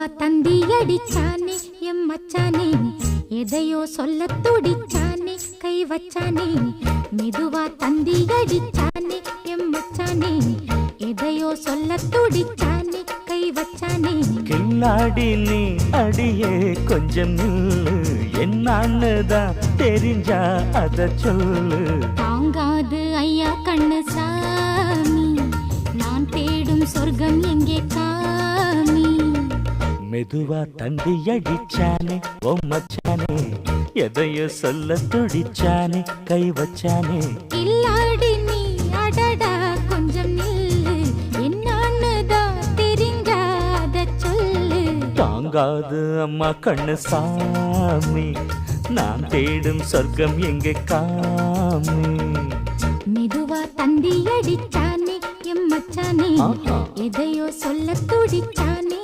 தந்தி அடிச்சானே M மச்சானே, எதையோ சொல்ல துடிச்சானே கை வச்சானே. மெதுவா தந்தி அடிச்சானே எம் மச்சானே, எதையோ சொல்ல துடிச்சானே கை வச்சானே. கில்லாடி நீ அடியே கொஞ்சம் நில்லு, என்னான்னுதான் தெரிஞ்சா அத சொல்லு. தாங்காது ஐயா கண்ணு சாமி, நான் தேடும் சொர்க்கம் எங்கே காமி. மெதுவா தந்தி அடிச்சானே ஓ மச்சானே, எதையோ சொல்ல துடிச்சானே கை வச்சானே. கில்லாடி நீ அடடா கொஞ்சம் நில்லு, என்னான்னுதான் தெரிஞ்சாத சொல்லு. தாங்காது அம்மா கண்ணு சாமி, நான் தேடும் சொர்க்கம் எங்கே காமி. மெதுவா தந்தி அடிச்சானே எம் மச்சானே, எதையோ சொல்ல துடிச்சானே